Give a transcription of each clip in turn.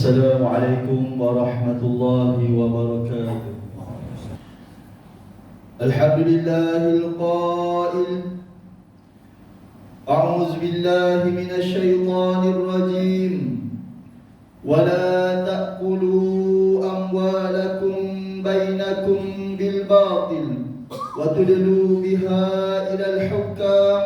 السلام عليكم ورحمة الله وبركاته. الحمد لله القائل: أعوذ بالله من الشيطان الرجيم ولا تأكلوا أموالكم بينكم بالباطل وتدلوا بها إلى الحكام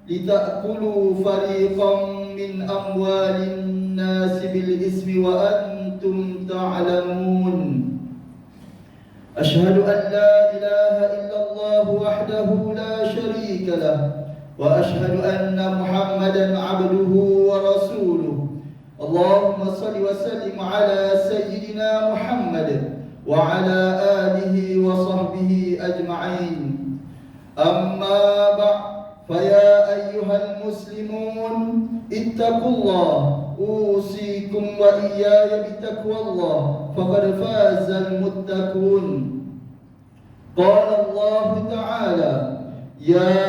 لتأكلوا فريقا من أموال الناس بالإثم وأنتم تعلمون. أشهد أن لا إله إلا الله وحده لا شريك له وأشهد أن محمدا عبده ورسوله. اللهم صل وسلم على سيدنا محمد وعلى آله وصحبه أجمعين. أما بعد، فيا أيها المسلمون اتقوا الله، أوصيكم وإياي بتقوى الله، فقد فاز المتقون. قال الله تعالى: يا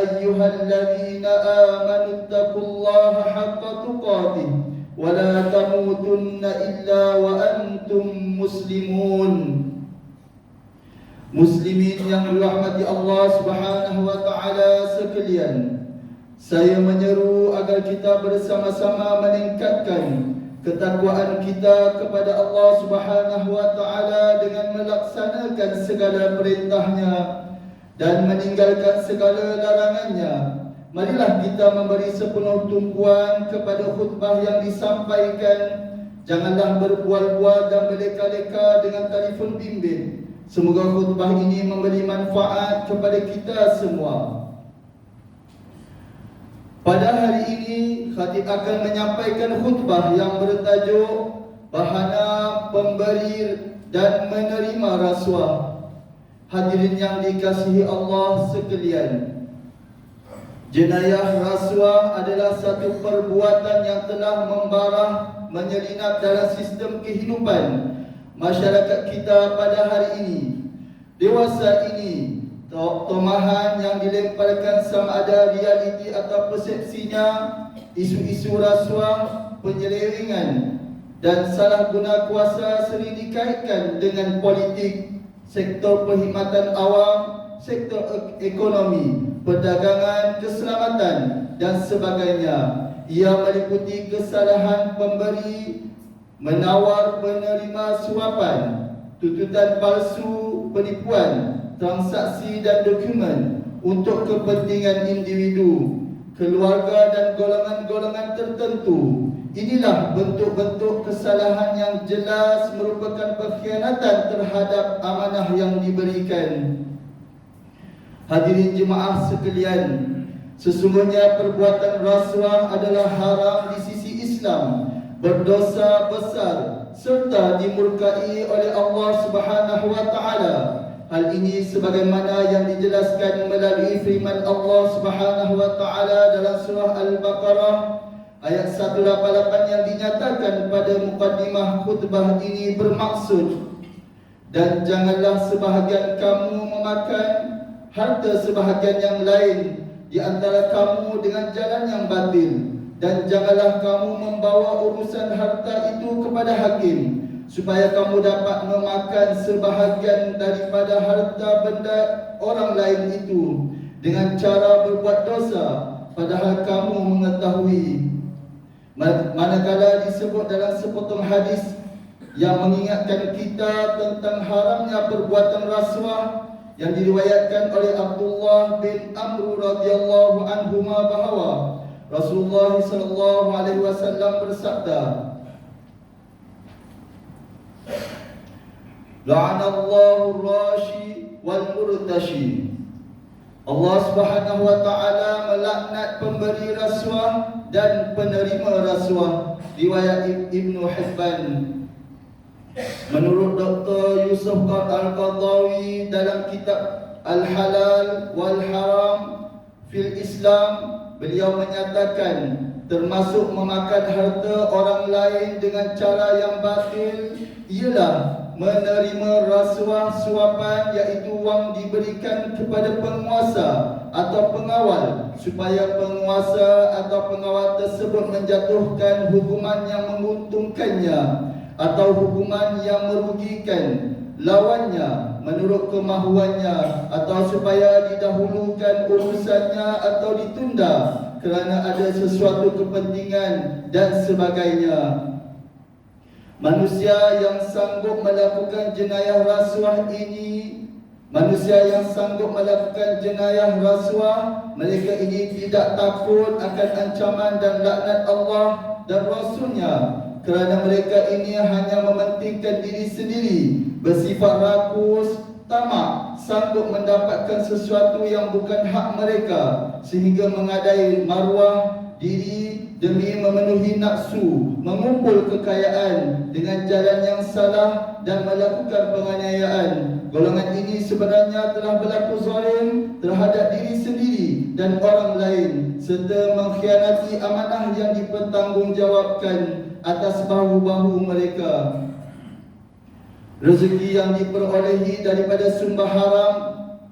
أيها الذين آمنوا اتقوا الله حق تقاته ولا تموتن إلا وأنتم مسلمون. Muslimin yang dirahmati Allah Subhanahu wa taala sekalian, saya menyeru agar kita bersama-sama meningkatkan ketakwaan kita kepada Allah Subhanahu wa taala dengan melaksanakan segala perintahnya dan meninggalkan segala larangannya. Marilah kita memberi sepenuh tumpuan kepada khutbah yang disampaikan. Janganlah berbual-bual dan berleka-leka dengan telefon bimbit. Semoga khutbah ini memberi manfaat kepada kita semua. Pada hari ini, khatib akan menyampaikan khutbah yang bertajuk Bahana Pemberi dan Menerima Rasuah. Hadirin yang dikasihi Allah sekalian, jenayah rasuah adalah satu perbuatan yang telah membarah menyelinap dalam sistem kehidupan masyarakat kita pada hari ini. Dewasa ini, tomahan yang dilemparkan sama ada realiti atau persepsinya, isu-isu rasuah, penyelewengan dan salah guna kuasa sering dikaitkan dengan politik, sektor perkhidmatan awam, sektor ekonomi, perdagangan, keselamatan dan sebagainya. Ia meliputi kesalahan pemberi, menawar penerima suapan, tuntutan palsu, penipuan, transaksi dan dokumen untuk kepentingan individu, keluarga dan golongan-golongan tertentu. Inilah bentuk-bentuk kesalahan yang jelas merupakan pengkhianatan terhadap amanah yang diberikan. Hadirin jemaah sekalian, sesungguhnya perbuatan rasuah adalah haram di sisi Islam, berdosa besar serta dimurkai oleh Allah Subhanahu wa taala. Hal ini sebagaimana yang dijelaskan melalui firman Allah Subhanahu wa taala dalam surah Al-Baqarah ayat 188 yang dinyatakan pada mukadimah khutbah ini bermaksud, dan janganlah sebahagian kamu memakan harta sebahagian yang lain di antara kamu dengan jalan yang batil, dan janganlah kamu membawa urusan harta itu kepada hakim supaya kamu dapat memakan sebahagian daripada harta benda orang lain itu dengan cara berbuat dosa, padahal kamu mengetahui. Manakala disebut dalam sepotong hadis yang mengingatkan kita tentang haramnya perbuatan rasuah yang diriwayatkan oleh Abdullah bin Amr radhiyallahu anhu bahawa Rasulullah sallallahu alaihi wasallam bersabda, La'anallahu ar-rashi wal murtashi. Allah Subhanahu wa taala melaknat pemberi rasuah dan penerima rasuah. Riwayat Ibnu Hibban. Menurut Dr. Yusuf Al-Qadhawi dalam kitab Al-Halal wal Haram fil Islam, beliau menyatakan termasuk memakan harta orang lain dengan cara yang batil ialah menerima rasuah suapan, iaitu wang diberikan kepada penguasa atau pengawal supaya penguasa atau pengawal tersebut menjatuhkan hukuman yang menguntungkannya atau hukuman yang merugikan lawannya menurut kemahuannya, atau supaya didahulukan urusannya atau ditunda kerana ada sesuatu kepentingan dan sebagainya. Manusia yang sanggup melakukan jenayah rasuah ini, mereka ini tidak takut akan ancaman dan laknat Allah dan Rasulnya, kerana mereka ini hanya mementingkan diri sendiri, bersifat rakus, tamak, sanggup mendapatkan sesuatu yang bukan hak mereka, sehingga mengadai maruah diri demi memenuhi nafsu, mengumpul kekayaan dengan jalan yang salah dan melakukan penganiayaan. Golongan ini sebenarnya telah berlaku zalim terhadap diri sendiri dan orang lain, serta mengkhianati amanah yang dipertanggungjawabkan atas bahu-bahu mereka. Rezeki yang diperolehi daripada sumber haram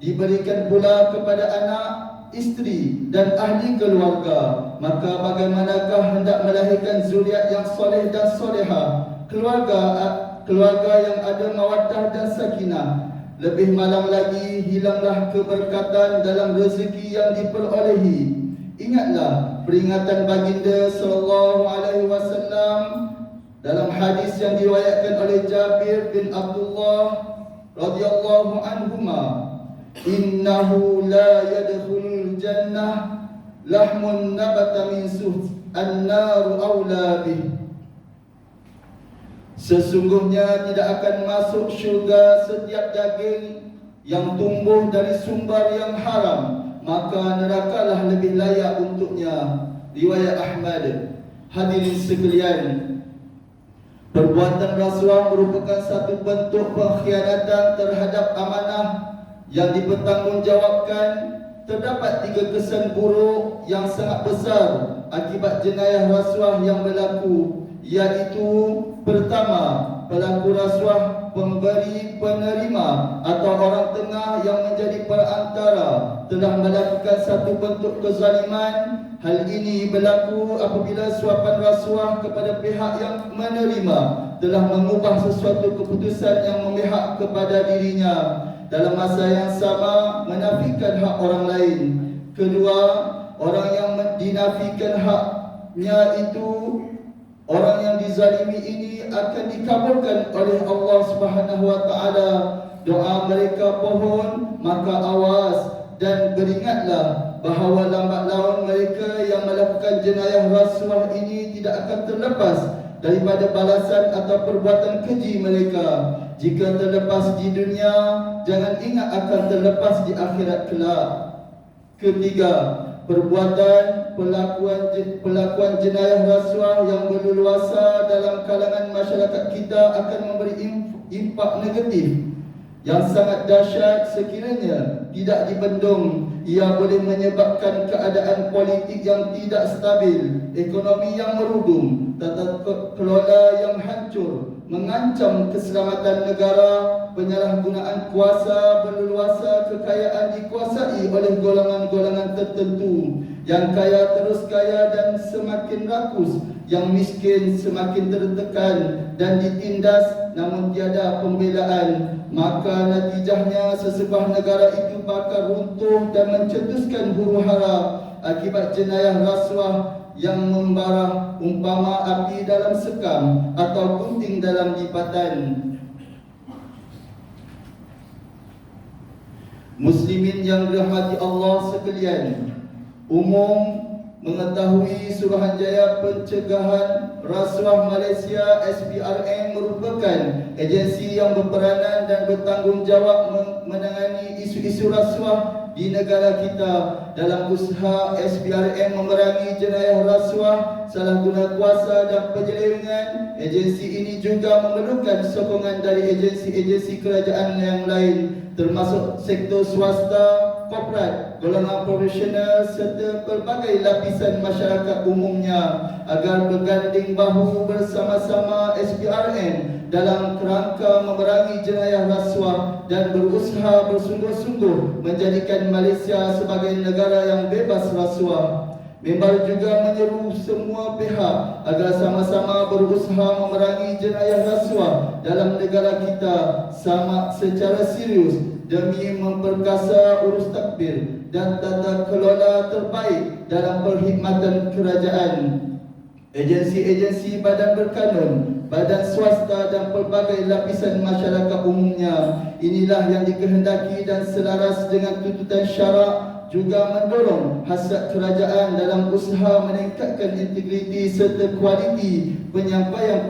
diberikan pula kepada anak, isteri dan ahli keluarga. Maka bagaimanakah hendak melahirkan zuriat yang soleh dan solehah, keluarga yang ada mawaddah dan sakinah? Lebih malang lagi, hilanglah keberkatan dalam rezeki yang diperolehi. Ingatlah peringatan baginda sallallahu alaihi wasallam dalam hadis yang diriwayatkan oleh Jabir bin Abdullah radhiyallahu anhuma, innahu la yadkhulul jannah lahmun nabata min suh an-naru awla bih. Sesungguhnya tidak akan masuk syurga setiap daging yang tumbuh dari sumber yang haram, maka nerakalah lebih layak untuknya. Riwayat Ahmad. Hadirin sekalian, perbuatan rasuah merupakan satu bentuk pengkhianatan terhadap amanah yang dipertanggungjawabkan. Terdapat 3 kesan buruk yang sangat besar akibat jenayah rasuah yang berlaku, iaitu pertama, pelaku rasuah pemberi penerima atau orang tengah yang menjadi perantara telah melakukan satu bentuk kezaliman. Hal ini berlaku apabila suapan rasuah kepada pihak yang menerima telah mengubah sesuatu keputusan yang memihak kepada dirinya, dalam masa yang sama menafikan hak orang lain. Kedua, orang yang dinafikan haknya itu, orang yang dizalimi ini akan dikabulkan oleh Allah Subhanahu wa taala doa mereka pohon, maka awas dan beringatlah bahawa lambat laun mereka yang melakukan jenayah rasuah ini tidak akan terlepas daripada balasan atau perbuatan keji mereka. Jika terlepas di dunia, jangan ingat akan terlepas di akhirat kelak. Ketiga, perbuatan pelakuan jenayah rasuah yang berleluasa dalam kalangan masyarakat kita akan memberi impak negatif yang sangat dahsyat sekiranya tidak dibendung. Ia boleh menyebabkan keadaan politik yang tidak stabil, ekonomi yang merudum, tata kelola yang hancur, mengancam keselamatan negara, penyalahgunaan kuasa berleluasa, kekayaan dikuasai oleh golongan-golongan tertentu, yang kaya terus kaya dan semakin rakus, yang miskin semakin tertekan dan ditindas namun tiada pembelaan. Maka natijahnya sesebuah negara itu bakal runtuh dan mencetuskan huru-hara akibat jenayah rasuah yang membara umpama api dalam sekam atau gunting dalam lipatan. Muslimin yang dirahmati Allah sekalian, umum mengetahui Suruhanjaya Pencegahan Rasuah Malaysia SPRM merupakan agensi yang berperanan dan bertanggungjawab menangani isu-isu rasuah di negara kita. Dalam usaha SPRM memerangi jenayah rasuah, salah guna kuasa dan penyelewengan, agensi ini juga memerlukan sokongan dari agensi-agensi kerajaan yang lain, termasuk sektor swasta, korporat, golongan profesional serta pelbagai lapisan masyarakat umumnya, agar berganding bahu bersama-sama SPRM dalam kerangka memerangi jenayah rasuah dan berusaha bersungguh-sungguh menjadikan Malaysia sebagai negara yang bebas rasuah. Member juga menyeru semua pihak agar sama-sama berusaha memerangi jenayah rasuah dalam negara kita sama secara serius demi memperkasa urus takbir dan tata kelola terbaik dalam perkhidmatan kerajaan. Agensi-agensi badan berkanun, badan swasta dan pelbagai lapisan masyarakat umumnya, inilah yang dikehendaki dan selaras dengan tuntutan syarak, juga mendorong hasrat kerajaan dalam usaha meningkatkan integriti serta kualiti penyampaian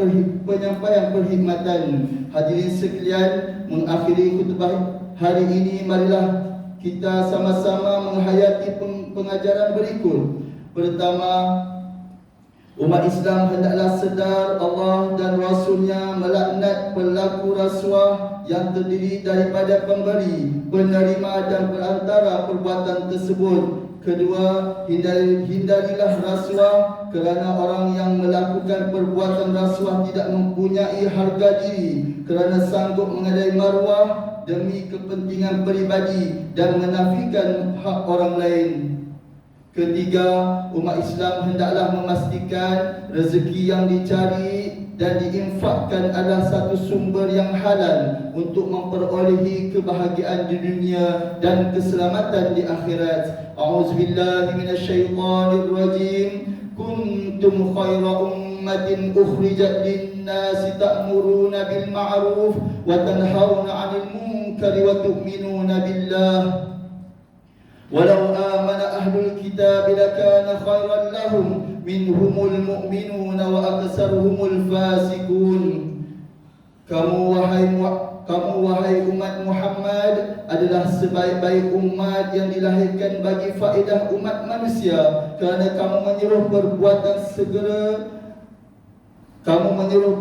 perkhidmatan. Hadirin sekalian, mengakhiri khutbah hari ini, marilah kita sama-sama menghayati pengajaran berikut. Pertama, umat Islam hendaklah sedar Allah dan Rasulnya melaknat pelaku rasuah yang terdiri daripada pemberi, penerima dan perantara perbuatan tersebut. Kedua, hindarilah rasuah kerana orang yang melakukan perbuatan rasuah tidak mempunyai harga diri kerana sanggup mengadai maruah demi kepentingan peribadi dan menafikan hak orang lain. Ketiga, umat Islam hendaklah memastikan rezeki yang dicari dan diinfakkan adalah satu sumber yang halal untuk memperolehi kebahagiaan di dunia dan keselamatan di akhirat. A'udzubillahi minasyaitonirrajim. Kuntum khaira ummatin ukhrijat lin-nasi ta'muruna bil ma'ruf wa tanhauna 'anil munkari wa tu'minuna billah. Walau amana ahlul kitab lakana khairan lahum minhumul mu'minuna wa aksaruhumul fasikun. Kamu wahai umat Muhammad adalah sebaik-baik umat yang dilahirkan bagi faedah umat manusia, kerana kamu menyuruh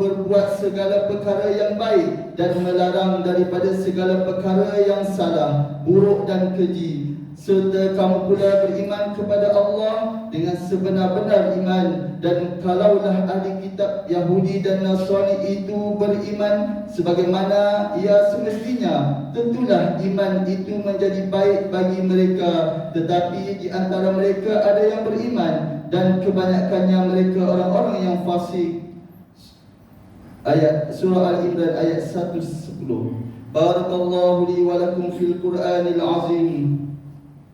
berbuat segala perkara yang baik dan melarang daripada segala perkara yang salah, buruk dan keji. Serta kamu pula beriman kepada Allah dengan sebenar-benar iman. Dan kalaulah ahli kitab Yahudi dan Nasrani itu beriman sebagaimana ia semestinya, tentulah iman itu menjadi baik bagi mereka. Tetapi di antara mereka ada yang beriman dan kebanyakannya mereka orang-orang yang fasik. Ayat surah Al-Imran ayat 110. Barakallahu li wa lakum fil Qur'anil azim.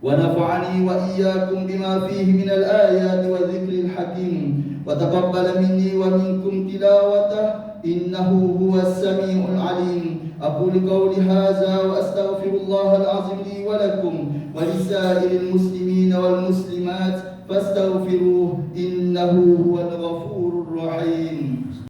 ونفعني وإياكم بما فيه من الآيات والذكر الحكيم وتقبل مني ومنكم تلاوته إنه هو السميع العليم. أقول قولي هذا وأستغفر الله العظيم لي ولكم ولسائر المسلمين والمسلمات فاستغفروه إنه هو الغفور الرحيم.